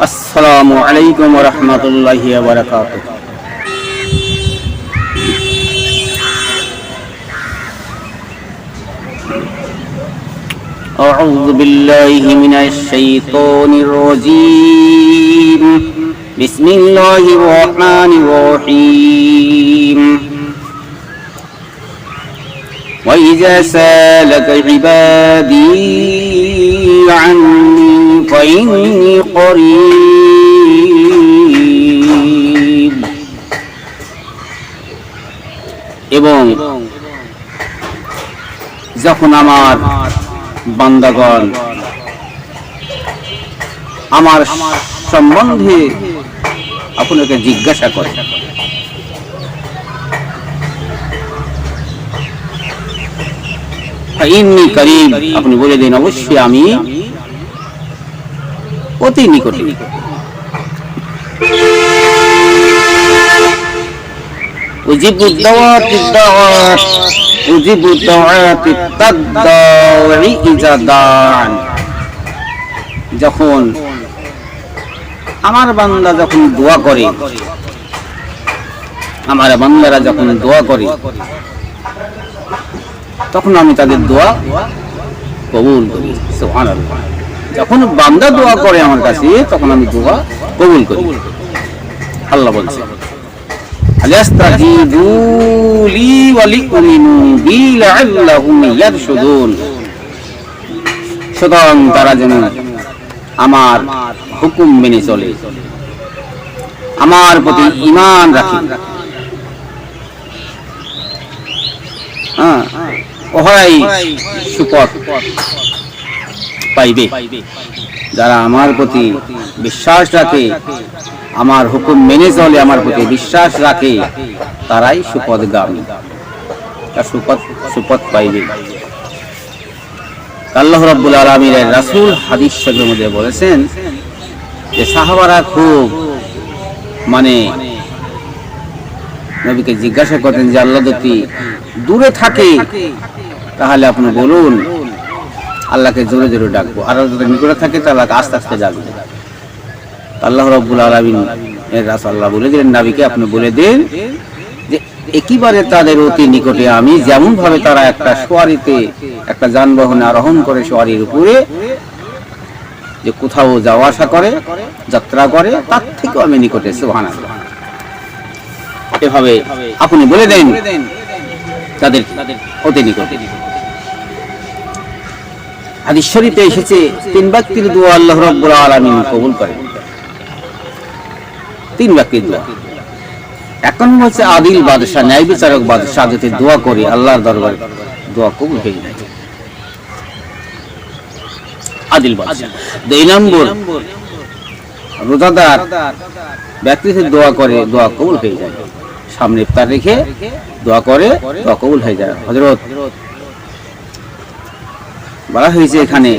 আসসালামু আলাইকুম ওয়া রাহমাতুল্লাহি ওয়া বারাকাতুহু। أعوذ بالله من الشيطان الرجيم. بسم الله الرحمن الرحيم. وإذا سألك عبادي عني فإني قريب. এবং যখন আমার বান্দাগণ আমার সম্বন্ধে আপনাকে জিজ্ঞাসা করে, ইন্নী করিব, আপনি বলে দিন অবশ্যই আমি অতি নিকটে। উজিবু দাওয়াতিদ দাওয়াত উজিবু দাওয়াতিত তাদদাই ইজা দান। যখন আমার বান্দা যখন দোয়া করে, আমার বান্দারা যখন দোয়া করে, তখন আমি তাদের দোয়া কবুল করি। সুবহানাল্লাহ। যখন বান্দা দোয়া করে আমার কাছে, তখন আমি দোয়া কবুল করি। আল্লাহ বলছে, আলাস্তাজিবু লি ওয়া লিউমিনু বি লাআল্লাহুম ইয়ারশুদুন। সুতরাং তারা যেন আমার হুকুম মেনে চলে, আমার প্রতি ঈমান রাখে, ওহাই সুপথ পাইবে। যারা আমার প্রতি বিশ্বাস রাখে, আমার হুকুম মেনে চলে, আমার প্রতি বিশ্বাস রাখে, তারাই সুপথগামী, সুপথ পাইবে। আল্লাহ রাব্বুল আলামিনের রাসূল হাদিস শরীফের মধ্যে বলেছেন যে সাহাবারা খুব নবীকে জিজ্ঞাসা করতেন যে আল্লাহ যদি দূরে থাকে তাহলে আপনি বলুন, আল্লাহকে জোরে জোরে ডাকবো, আর যদি নিকটে থাকে তাহলে আস্তে আস্তে ডাকবো। আল্লাহ রাব্বুল আলামিন এর রাসূল আল্লাহ বলে দিলেন নবীকে, আপনি বলে দেন যে একেবারে তাদের অতি নিকটে আমি, যেমন ভাবে তারা একটা সওয়ারিতে, একটা যানবাহনে আরোহণ করে সওয়ারির উপরে যে কোথাও যাওয়া আসা করে, যাত্রা করে, তার থেকেও আমি নিকটে। সুবহানাল্লাহ। এভাবে আপনি বলে দেন তাদের অতি নিকটে। হাদিস শরীফে এসেছে তিন ব্যক্তির দোয়া আল্লাহ রাব্বুল আলামিন কবুল করেন। তিন ব্যক্তির দোয়া। এক নম্বর হচ্ছে আদিল বাদশাহ, ন্যায় বিচারক বাদশাহ যদি দোয়া করে আল্লাহর দরবারে, দোয়া কবুল হয়ে যায়। আদিল বাদশাহ। দুই নম্বর রোজাদার ব্যক্তি যদি দোয়া করে, দোয়া কবুল হয়ে যায়। সামনে ইফতার রেখে দোয়া করে, দোয়া কবুল হয়ে যায়। হযরত বলা হয়েছে এখানে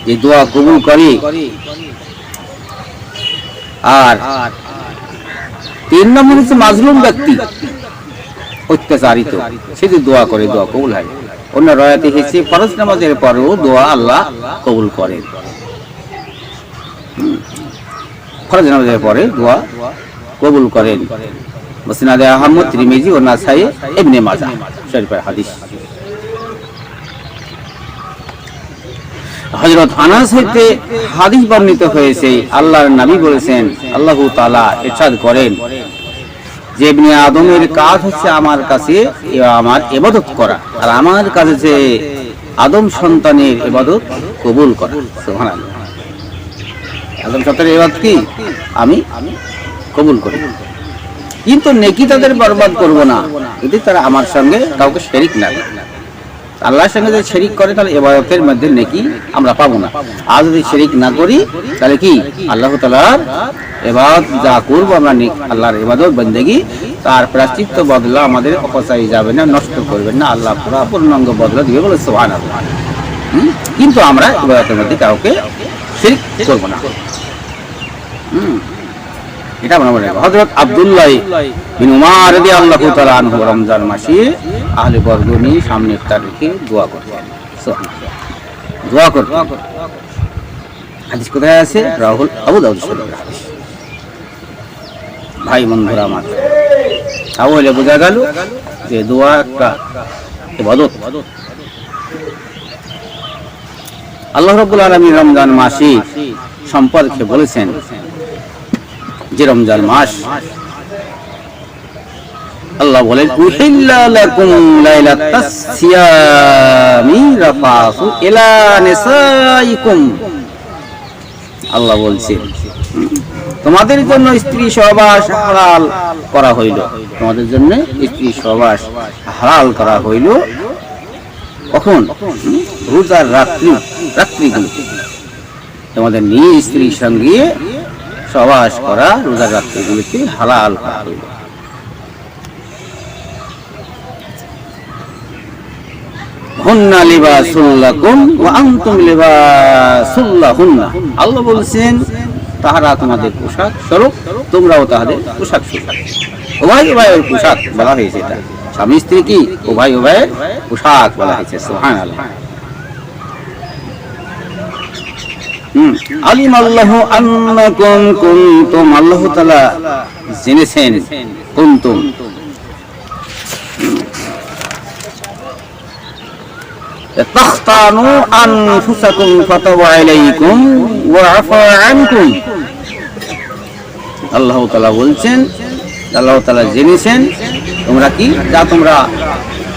যে দোয়া কবুল করে। আর তিন নম্বর হচ্ছে মাজলুম ব্যক্তি, অত্যাচারিত, সে যদি দোয়া করে, দোয়া কবুল হয়। অন্য রয়াতে এসেছে ফরজ নামাজের পরেও দোয়া আল্লাহ কবুল করেন। ফরজ নামাজের পরে দোয়া কবুল করেন। মুসনাদে আহমদ, তিরমিজি ও নাসাই, ইবনে মাজাহ শরীফের হাদিস। হযরত আনাস হইতে হাদিস বর্ণিত হয়েছে, আল্লাহর নবী বলেছেন, আল্লাহ তাআলা ইরশাদ করেন যে ইবনে আদমের কাজ হচ্ছে আমার কাছে আমার ইবাদত করা, আর আমার কাছে যে আদম সন্তানের ইবাদত কবুল করা। সুবহানাল্লাহ। আদম সন্তানের ইবাদত কি আমি কবুল করি, কিন্তু নেকি তাদের বরবাদ করব না যদি তারা আমার সঙ্গে কাউকে শরীক না করে। আল্লাহর সঙ্গে যদি শরীক করে তাহলে ইবাদতের মধ্যে নেকি আমরা পাবো না। আর যদি শরীক না করি তাহলে কি আল্লাহ তাআলার ইবাদত যা করব আমরা, আল্লাহর ইবাদত বন্দেগী, তার প্রায়শ্চিত্ত বদলা আমাদের অপচয় যাবে না, নষ্ট করবেন না, আল্লাহ পুরো পূর্ণাঙ্গ বদলা দিবে বলে সুবহানাল্লাহ। কিন্তু আমরা ইবাদতের মধ্যে কাউকে শরীক করব না। এটা আমরা বলে হযরত আব্দুল্লাহ বিন উমর রাদিয়াল্লাহু তাআলা আনহু রমজান মাসে আহলে বর্গ নিয়ে সামনে ইফতার রেখে দোয়া করতেন। সুবহানাল্লাহ। দোয়া করতেন। হাদিস কোথায় আছে? রাহুল আবু দাউদ শরীফের হাদিস। ভাই বন্ধুরা আমার, তাহলে বোঝা গেল যে দোয়া একটা ইবাদত। আল্লাহ রাব্বুল আলামিন রমজান মাসে সম্পর্কে বলেছেন যে রমজান মাস, আল্লাহ বলেন উহিল্লা লাকুম লাইলাতাস সিয়ামি রাফাসু ইলা নিসাইকুম। আল্লাহ বলছেন তোমাদের জন্য স্ত্রী সহবাস হালাল করা হইল, তোমাদের জন্য স্ত্রী সহবাস হালাল করা হইল কখন? রোজার রাত্রিগুলো তোমাদের নিজ স্ত্রীর সঙ্গে সহবাস করা রোজার রাত্রিগুলিতে হালাল করা হইল। হুন্না লিবাসুল লাকুম ওয়া আনতুম লিবাসুল লাহুন্না। আল্লাহ বলেছেন তাহারা তোমাদের পোশাক স্বরূপ, তোমরাও তাহাদের পোশাক স্বরূপ। উভয় উভয়ের পোশাক বলা হয়েছে, এটা স্বামী স্ত্রী কি উভয় উভয়ের পোশাক বলা হয়েছে। সুবহানাল্লাহ। আলিম আল্লাহু আন্নাকুম কুনতুম, আল্লাহ তাআলা জেনেছেন কুনতুম তাখতানু আনফুসাকুম ফাতাবা আলাইকুম ওয়া আফা আনকুম। আল্লাহ তাআলা বলছেন, আল্লাহ তাআলা জেনেছেন তোমরা কি যা তোমরা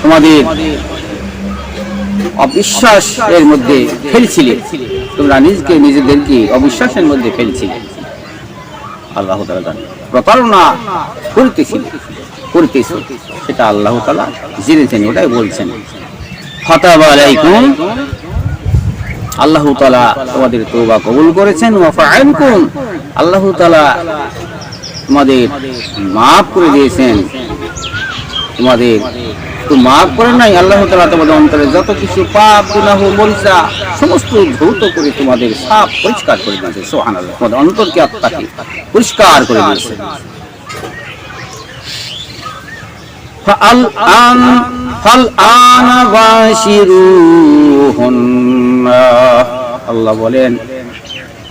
তোমাদের অবিশ্বাসের মধ্যে ফেলছিলে, তোমরা নিজেদেরকে অবিশ্বাসের মধ্যে ফেলছিলে। আল্লাহ তাআলা জানেন প্রতারণা করতেছ, সেটা আল্লাহ তাআলা জেনেছেন, ওটাই বলছেন। ফাতাবা আলাইকুম, আল্লাহ তাআলা তোমাদের তওবা কবুল করেছেন। ওয়া ফাআনকুম, আল্লাহ তাআলা তোমাদের মাফ করে দিয়েছেন। তোমাদের তো মাফ করে নাই, আল্লাহ তাআলা তোমাদের অন্তরে যত কিছু পাপ গুনাহ মরিচা সমস্ত ধৌত করে তোমাদের সাফ পরিষ্কার করে দিয়েছে। সুবহানাল্লাহ, তোমাদের অন্তরকে আত্মাকে পরিষ্কার করে দিয়েছে। আল্লাহ বলেন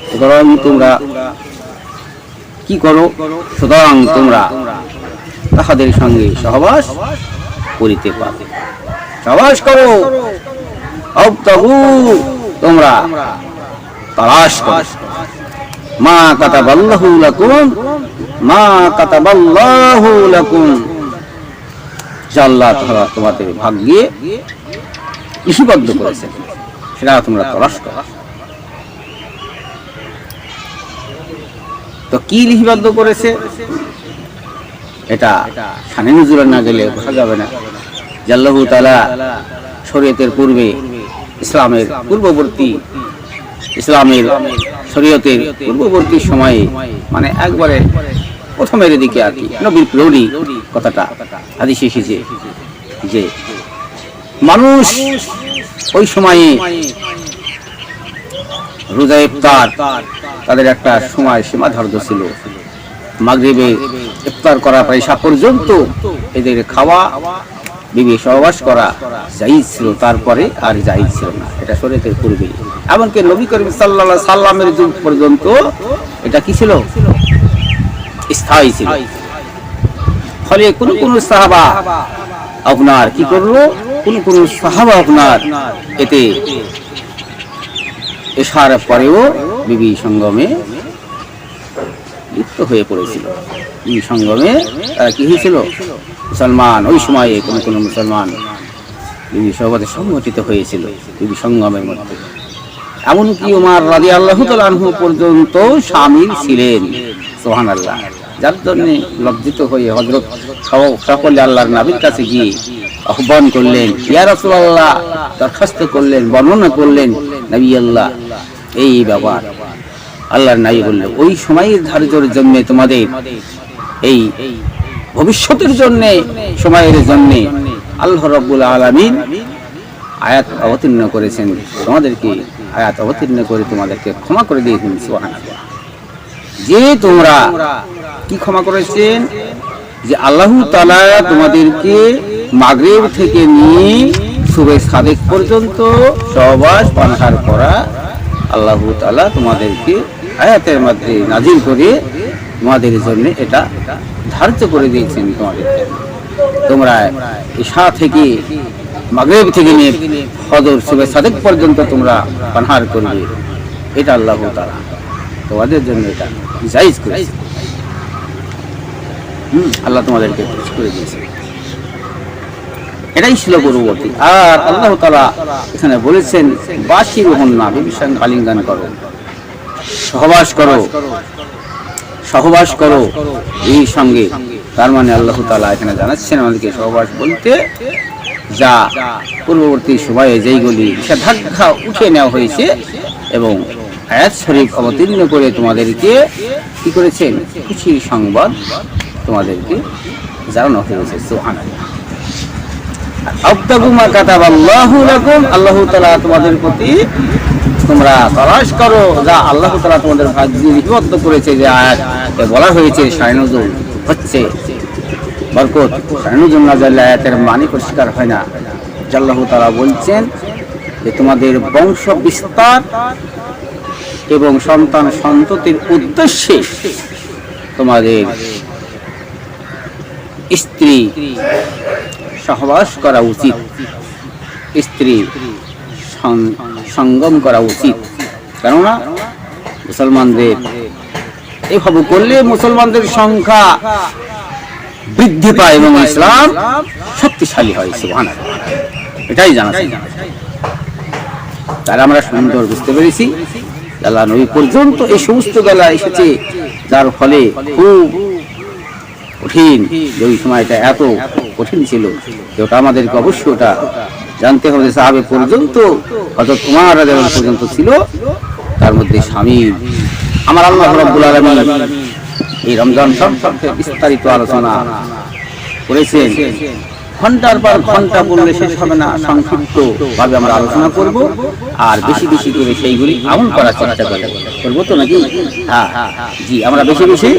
সুতরাং তোমরা কি করো? সুতরাং তোমরা তাহাদের সঙ্গে সহবাস করিতে পারবে। সহবাস করো, তোমরা তালাশ করো। মা কাতাবাল্লাহু লাকুম, মা কাতাবাল্লাহু লাকুম, আল্লাহ তাআলা তোমাদের ভাগ্যে লিপিবদ্ধ করেছেন, সেটা তোমরা তালাশ করো। তো কি লিপিবদ্ধ করেছে এটা শানে নুজুলে না গেলে বোঝা যাবে না। আল্লাহ তাআলা শরীয়তের পূর্বে ইসলামের শরীয়তের পূর্ববর্তী সময়ে, মানে একবারে প্রথমের দিকে আর কি, নবীর প্রহরী কথাটা হাদিসে এসেছে যে মানুষ ওই সময়ে রোজা ইফতার তাদের একটা সময় সীমা ধার্য ছিল। মাগরিবে ইফতার করা পয়সা পর্যন্ত এদের খাওয়া বিবি সহবাস করা জায়েজ ছিল, তারপরে আর জায়েজ ছিল না। এটা শরীয়তের পূর্বে, এমনকি নবী করিম সাল্লাল্লাহু আলাইহি সাল্লামের যুগ পর্যন্ত এটা কি ছিল? স্থায়ী ছিল। ফলে কোন সাহাবা আপনার কি করলো, কোন সাহাবা আপনার এতে এশার পরেও বিবি সঙ্গমে লিপ্ত হয়ে পড়েছিল। বিবি সঙ্গমে কি হয়েছিল? মুসলমান ওই সময়ে কোন মুসলমান বিবি সহবাসে সংগঠিত হয়েছিল বিবি সঙ্গমের মধ্যে। এমনকি ওমর রাদিয়াল্লাহু তাআলা আনহু পর্যন্ত শামিল ছিলেন। সুবহানাল্লাহ। যার জন্য লজ্জিত হয়ে হযরত সকলে আল্লাহর নবীর কাছে গিয়ে আহ্বান করলেন, ইয়া রাসূলুল্লাহ, দরখাস্ত করলেন, বর্ণনা করলেন, নবী আল্লাহ এই ব্যাপার। আল্লাহর নবী বললেন ওই সময়ের ধার্যের জন্য, তোমাদের এই ভবিষ্যতের জন্য, সময়ের জন্য আল্লাহ রাব্বুল আলামিন আয়াত অবতীর্ণ করেছেন, তোমাদেরকে আয়াত অবতীর্ণ করে তোমাদেরকে ক্ষমা করে দিয়েছেন। সুবহানাল্লাহ। যে তোমরা কি ক্ষমা করেছেন? যে আল্লাহ তাআলা তোমাদেরকে মাগরিব থেকে নিয়ে সুবহ সাদেক পর্যন্ত সহবাস পানাহার করা আল্লাহ তাআলা তোমাদেরকে আয়াতের মধ্যে নাজিল করে তোমাদের জন্য এটা ধার্য করে দিয়েছেন। তোমাদেরকে তোমরা ঈশা থেকে মাগরিব থেকে নিয়ে ফজর সুবহ সাদেক পর্যন্ত তোমরা পানাহার করবে, এটা আল্লাহ তাআলা তোমাদের জন্য এটা জায়েজ করেছে। আল্লাহ তোমাদেরকে খুশি করে দিয়েছে, এটাই ছিল পূর্ববর্তী। আর আল্লাহ তাআলা এখানে বলেছেন বাশিরুহুন্না, বিবির সঙ্গে আলিঙ্গন করো, সহবাস করো এই সঙ্গে। তার মানে আল্লাহ তাআলা এখানে জানাচ্ছেন আমাদেরকে সহবাস বলতে যা পূর্ববর্তী সময়ে যেইগুলি নিষেধাজ্ঞা উঠিয়ে নেওয়া হয়েছে এবং আয়াত শরীফ অবতীর্ণ করে তোমাদেরকে কি করেছেন, খুশির সংবাদ তোমাদেরকে জানানো হয়েছে। সুবহানাল্লাহ। আবতাগু মা কাতাবাল্লাহু লাকুম, আল্লাহ তাআলা তোমাদের প্রতি তোমরা তালাশ করো যা আল্লাহ তাআলা তোমাদের ভাগ্যে লিপিবদ্ধ করেছে। যে আয়াতে বলা হয়েছে শায়নুজুল হচ্ছে বরকত, শায়নুজুল নাযাল আয়াতের মানে পরিষ্কার হয় না। আল্লাহ তাআলা বলছেন যে তোমাদের বংশ বিস্তার এবং সন্তান সন্ততির উদ্দেশ্যে তোমাদের স্ত্রী সহবাস করা উচিত, স্ত্রী সঙ্গম করা উচিত। কেননা মুসলমানদের এভাবে করলে মুসলমানদের সংখ্যা বৃদ্ধি পায় এবং ইসলাম শক্তিশালী হয়। সুবহানাল্লাহ, এটাই জানা। তাহলে আমরা সুন্দর বুঝতে পেরেছি আল্লাহ নবী পর্যন্ত এই সমস্ত বেলা এসেছে, যার ফলে খুব কঠিন, যে ওই সময়টা এত কঠিন ছিল ওটা আমাদেরকে অবশ্যই ওটা জানতে হবে। সাহাবে পর্যন্ত হযরত উমর রাদিয়াল্লাহু পর্যন্ত ছিল, তার মধ্যে শামিল। আমার আল্লাহ রাব্বুল আলামিন এই রমজান সম্পর্কে বিস্তারিত আলোচনা করেছেন। ঘন্টার পর ঘন্টা বললে শেষ হবে না, সংক্ষিপ্ত ভাবে আমরা আলোচনা করব আর বেশি বেশি করে সেইগুলি আমল করার চেষ্টা করবো তো নাকি? হ্যাঁ জি, আমরা বেশি বেশি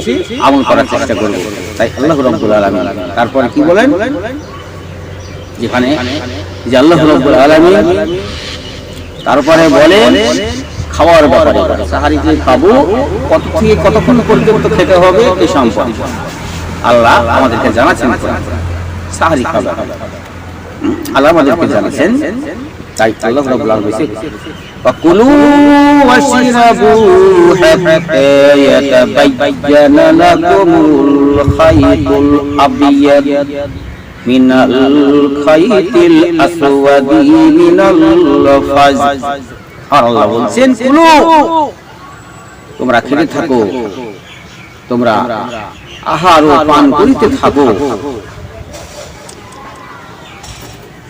আমল করার চেষ্টা করব। তাই আল্লাহ রাব্বুল আলামিন তারপরে কি বলেন, যেখানে যে আল্লাহ রাব্বুল আলামিন তারপরে বলেন খাওয়ার ব্যাপারে, সাহারি যে খাবো কত থেকে কতক্ষণ পর্যন্ত খেতে হবে এই সম্পর্কে আল্লাহ আমাদেরকে জানাচ্ছেন। সাহারি খাবার আল্লাহ আমাদেরকে জানাচ্ছেন। তাই আল্লাহ রাব্বুল আলামিন বলেন ফাকুলু ওয়াশরাবু হাত্তা ইয়াতাবায়্যানা লাকুমুল খায়তুল আবিয়াদ মিনাল খায়তিল আসওয়াদি মিনাল ফাজর। আল্লাহ বলছেন কুলু, তোমরা খেতে থাকো, তোমরা আহার ও পান করিতে থাকো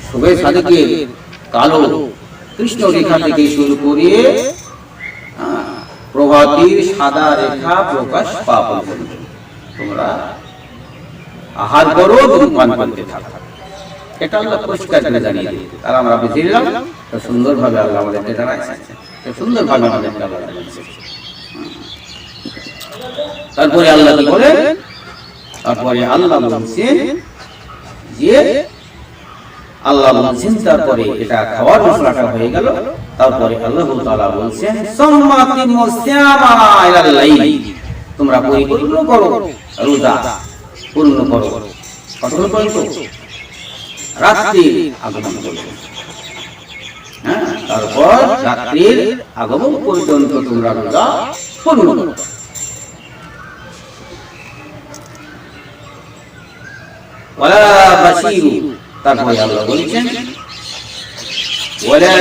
সুবহে সাদেকের কালো কৃষ্ণ রেখা থেকে শুরু করে প্রভাতীর সাদা রেখা প্রকাশ পাওয়া পর্যন্ত তোমরা আহার করো এবং পান করতে থাকো। এটা আল্লাহ পরিষ্কার করে জানিয়ে দিয়েছে। আর আমরা বুঝে নিলাম তো সুন্দরভাবে আল্লাহ আমাদেরকে জানাচ্ছেন, সুন্দরভাবে আমাদেরকে আল্লাহ জানাচ্ছেন। তারপরে আল্লাহ কি বলেন, তারপরে আল্লাহ বলছেন যে আল্লাহ বলছেন তারপরে এটা খাওয়ার মশলাটা হয়ে গেল। তারপরে আল্লাহ তাআলা বলছেন সাম্মাতিমুস সিয়ামা ইলাল লাইল, তোমরা পরিপূর্ণ করো রোজা, পূর্ণ করো কতক্ষণ পর্যন্ত? রাত্রির আগমন পর্যন্ত। হ্যাঁ, তারপর রাত্রির আগমন পর্যন্ত তোমরা রোজা পূর্ণ করো। ওয়ালা বাশিরু, তারপরে আল্লাহ বলেছেন ওয়ালা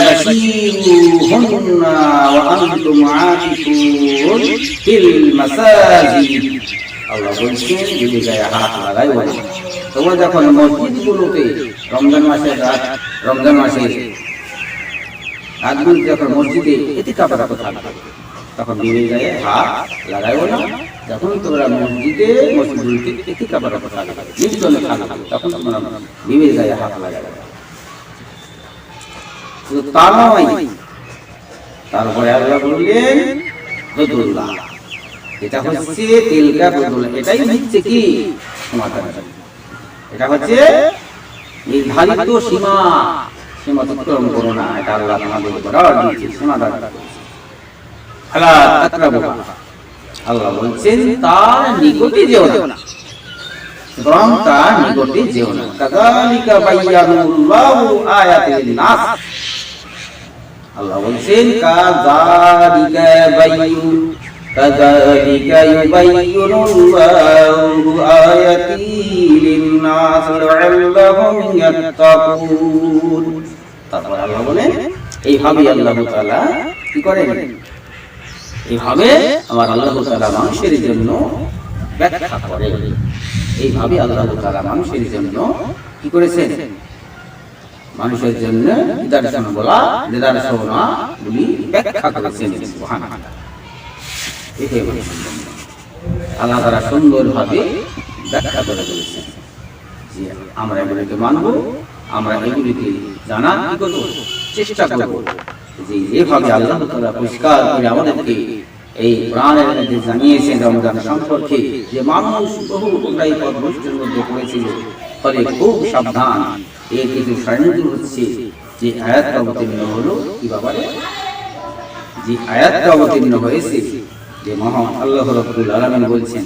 বাশিরুহুন্না ওয়া আনতুম আকিফুন ফিল মাসাজিদ। আল্লাহ বলেছেন এই জায়গায় হাত লাগাইও না। তোমরা যখন মসজিদগুলোতে রমজান মাসে রাতগুলো যখন মসজিদে ইতিকাফ রাখো থাকবে, তখন বিবি গায়ে হাত লাগাইও না। যখন তোমরা মসজিদগুলোতে ইতিকাফ রাখো থাকবে, নির্জনে থাকবে, তখন তোমরা বিবি গায়ে হাত লাগাইবে। শুধু তা নয়, তারপরে আল্লাহ বললেন বদুল্লাহ, এটা হচ্ছে তিলকা বদুল্লাহ, এটাই হচ্ছে কি সমাধান, এটা হচ্ছে নির্ধারিত সীমা অতিক্রম করো না। এটা আল্লাহ আমাদের বরাবর দিয়েছে, সীমাদান। ফালা তাকরাবুহা, আল্লাহ বলছেন তার নিকটে যেও না, সুতরাং তার নিকটে যেও না। কাযালিকা বায়্যানাল্লাহু আয়াতিন লিন-নাস, আল্লাহ বলছেন কাযালিকা ইউবাইয়িনুল্লাহু আয়াতিহি লিন-নাস লা'আল্লাহুম ইয়াত্তাকুন। তারপর আল্লাহ বলেন এইভাবে আল্লাহ তাআলা কি করেন, এইভাবে আমার আল্লাহ তাআলা মানুষের জন্য ব্যাখ্যা করেন। এইভাবে আল্লাহ তাআলা মানুষের জন্য কি করেছেন, মানুষের জন্য নিদর্শনাবলী ব্যাখ্যা করেছেন। সুবহানাল্লাহ, এটাই মানুষের জন্য আল্লাহ তাআলা সুন্দরভাবে ব্যাখ্যা করে বলেছেন যে আমরা এগুলিকে মানব, আমরা এগুলিকে জানার কি করব, চেষ্টা করব। যে এভাবে আল্লাহ তাআলা পরিষ্কার করে আমাদেরকে এই কোরআনের মধ্যে জানিয়েছেন রমজান সম্পর্কে, যে মানুষ বহু গোমরাহি পথভ্রষ্টের মধ্যে পড়েছিল, ফলে খুব সাবধান। এর কিছু সারণী হচ্ছে যে আয়াতটা অবতীর্ণ হলো কি ব্যাপারে, যে আয়াতটা অবতীর্ণ হয়েছে, যে মহান আল্লাহ রাব্বুল আলামিন বলছেন,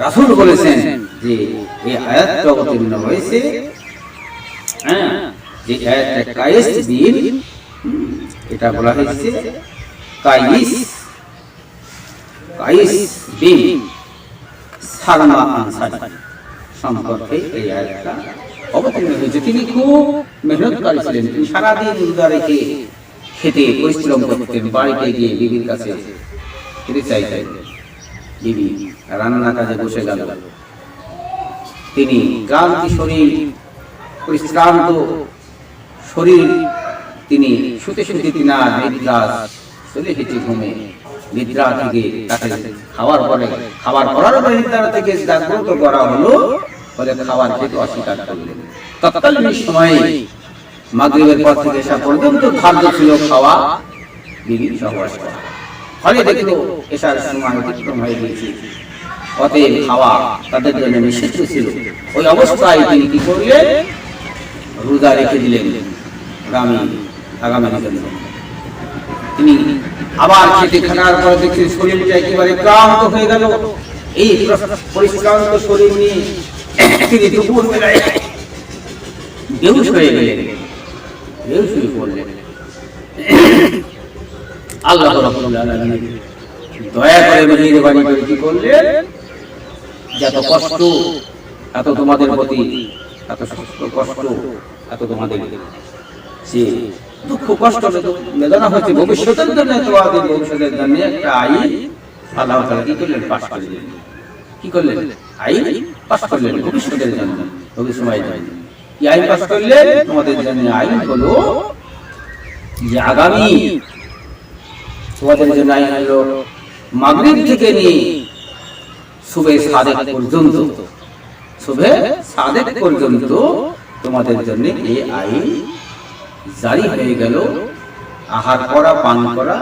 রাসূল বলেছেন যে এই আয়াতটা অবতীর্ণ হয়েছে, যে আয়াতটা কায়েস বিন, এটা বলা হয়েছে কায়েস বিন সালমা আনসারী সম্পর্কে এই আয়াতটা অবতীর্ণ হয়েছে। তিনি খুব মেহনতকারী ছিলেন, তিনি সারাদিন রোজা রেখে খেতে পরিশ্রম করতেন, বাড়িতে গিয়ে বিবির কাছে খেতে চাইতেন। বিবি রান্না কাজে বসে গেল, তিনি ক্লান্তি শরীর, পরিশ্রান্ত শরীর, তিনি শুতে শুতে তিনার নিদ্রা চলে গেছে ঘুমে। নিদ্রা থেকে তাকে খাওয়ার পরার পরে নিদ্রা থেকে জাগ্রত করা হলো, ফলে খাবার খেতে অস্বীকার করলেন। তৎকালীন সময়ে মাগরিবের পর থেকে এসা পর্যন্ত খাদ্য ছিল খাওয়া, বিবি সহবাস করা। ফলে দেখলো এসার সময় অতিক্রম হয়ে গিয়েছে, অতএব খাওয়া তাদের জন্য নিষিদ্ধ ছিল। ওই অবস্থায় তিনি কি করলেন, রোজা রেখে দিলেন আগামী জন্য। তিনি আবার খেতে খাওয়ার পর দেখলেন শরীরটা একেবারে ক্লান্ত হয়ে গেল। এই পরিশ্রান্ত শরীর নিয়ে তিনি দুপুর বেলায় বেহুশ হয়ে গেলেন, বেহুশ হয়ে পড়লেন। আল্লাহ রাব্বুল আলামিন দয়া করে মেহেরবানি করে কি করলেন, যত কষ্ট, এত তোমাদের প্রতি এত কষ্ট, এত তোমাদের যে দুঃখ কষ্ট বেদনা হচ্ছে, ভবিষ্যতের জন্য তোমাদের ভবিষ্যতের জন্য একটা আইন আল্লাহ তাআলা কি করলেন, পাশ করে দিলেন। কি করলেন, আইন পাশ করলেন ভবিষ্যতের জন্য, ভবিষ্যতের জন্য। কি আইন পাশ করলেন, তোমাদের জন্য আইন হলো যে আগামী তোমাদের জন্য আইন হলো মাগরিব থেকে নিয়ে সুবহে সাদেক পর্যন্ত তোমাদের জন্য এই আইন জারি হয়ে গেল, আহার করা, পান করা,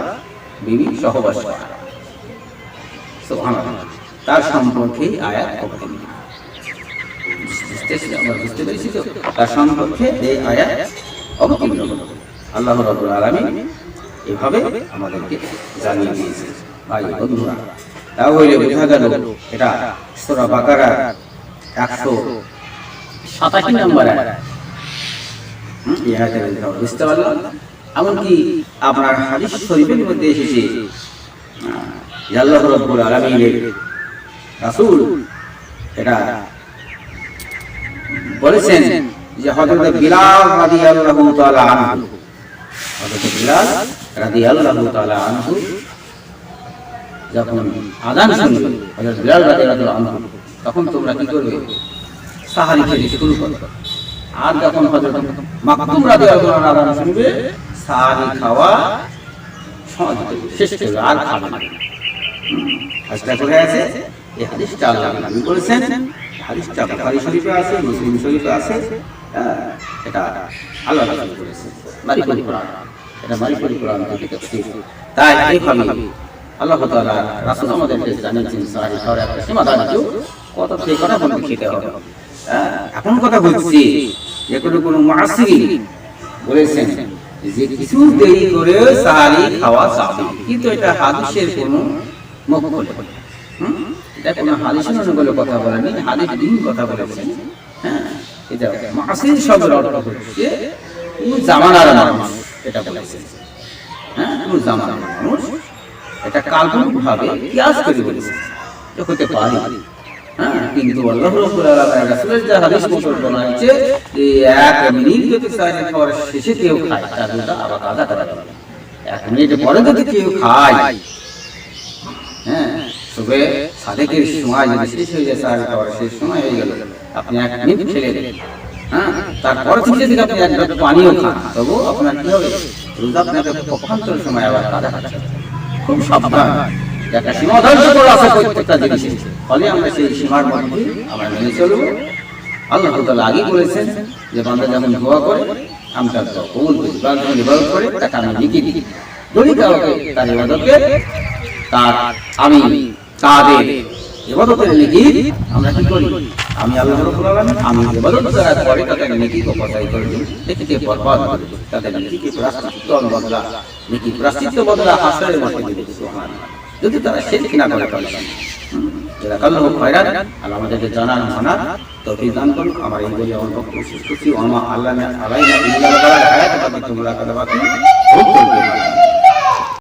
বিবি সহবাস করা। সুবহানাল্লাহ, তার সম্পর্কে আয়াত অবতীর্ণ। বুঝতে পেরেছি তো, তার সম্পর্কে এই আয়াত অবতীর্ণ হলো। আল্লাহ রাব্বুল আলামিন এভাবে আমাদেরকে জানিয়ে দিয়েছে। ভাই বন্ধুরা, তাহলে বোঝা গেল এটা সূরা বাকারার 187 নম্বর আয়াত। বুঝতে পারলাম। এমনকি আপনার হাদিস শরীফের মধ্যে এসেছে আল্লাহ রাব্বুল আলামিনের রাসূল এটা বলেছেন যে হযরত বিলাল রাদিয়াল্লাহু তাআলা আনহু, হযরত বিলাল রাদিয়াল্লাহু তাআলা আনহু যখন আযান শুনবে, হযরত বিলাল রাদিয়াল্লাহু আনহু, তখন তোমরা কি করবে, সাহারি খেতে শুরু করবে। আর যখন হযরত মাকতুম রাদিয়াল্লাহু আনহু আযান শুনবে, সাহারি খাওয়া শেষ করবে, আর খাবে না। হাদিসটা কোথায় আছে? এই হাদিসটা আল্লাহর নবী বলেছেন। হাদিসটা বুখারী শরীফে আছে, মুসলিম শরীফে আছে। এটা আল্লাহর রাসূল বলেছেন, মারিফুল কোরআন, এটা মারিফুল কোরআন থেকে তাফসীর। তাই এইভাবে আল্লাহ তাআলা রাসূল আমাদেরকে জানিয়েছেন সাহারি খাওয়ার একটা সীমাবদ্ধ কত থেকে কত পর্যন্ত খেতে হবে। এখন কথা বলছি যে কোনো মুআসসিরিন বলেছেন যে কিছু দেরি করে সাহারি খাওয়া যাবে, কিন্তু এটা হাদিসের কোনো মকবুল এটা কোনো হাদিসের অনুকূলে কথা বলেনি, হাদিস দিন কথা বলেছেন। হ্যাঁ, এটা মাসির শব্দের অর্থ হচ্ছে কোন জামানার মানুষ, এটা বলেছেন। হ্যাঁ, কোন জামানার মানুষ, এটা কাল্পনিক ভাবে কিয়াস করে বলেছেন, এটা হতে পারে। হ্যাঁ, কিন্তু আল্লাহ রাব্বুল আলামিন রাসূলের যে হাদিস মুসলমান আছে যে 1 মিনিট যদি সাহারি খাওয়ার শেষে কেউ খায় তার রোজা আবার কাজা করা যাবে। 1 মিনিট পরে যদি কেউ খায়, হ্যাঁ, তবে সাদেকের সময় যদি শেষ হয়ে যায়, সাহারি খাওয়ার শেষ সময় হয়ে গেল, আপনি 1 মিনিট খেলে দেবেন। হ্যাঁ, তারপর থেকে যদি আপনি এক গ্লাস পানিও খান, তবু আপনার কি হবে, রোজা আপনাকে পক্ষান্তর সময় আবার কাজা করা যাবে। খুব সাবধান, একটা সীমাবদ্ধ করা আছে প্রত্যেকটা জিনিসে, ফলে আমরা সেই সীমার মধ্যে আমরা মেনে চলবো। আল্লাহ তাআলা আগে বলেছেন যে বান্দা যখন দোয়া করে আমি তার দোয়া কবুল করি, বান্দা যখন ইবাদত করে তাকে আমি নেকি দিই। যদি কাউকে তার ইবাদতকে আমি তাদের ইবাদতের নেকি আমরা কি করি, আমি আল্লাহ রাব্বুল আলামিন আমি ইবাদত যারা করে তাদের নেকি কো পছাই করে দিই, নেকিকে বরবাদ করে দিই, তাদের নেকিকে প্রায়শ্চিত্ত বদলা, নেকি প্রায়শ্চিত্ত বদলা হাসরের মাঠে দিই। সুবহানাল্লাহ, যদি তারা শিরক না করে তাহলে জাযাকাল্লাহু খায়রান। আল্লাহ আমাদেরকে জানার মানার তৌফিক দান করুন। আমার এই বলে আমার বক্তব্য শেষ করছি। ওয়া মা আল্লাহ আলাইনা ইল্লা বালাল হায়াত বাকি তোমরা কথা বাকি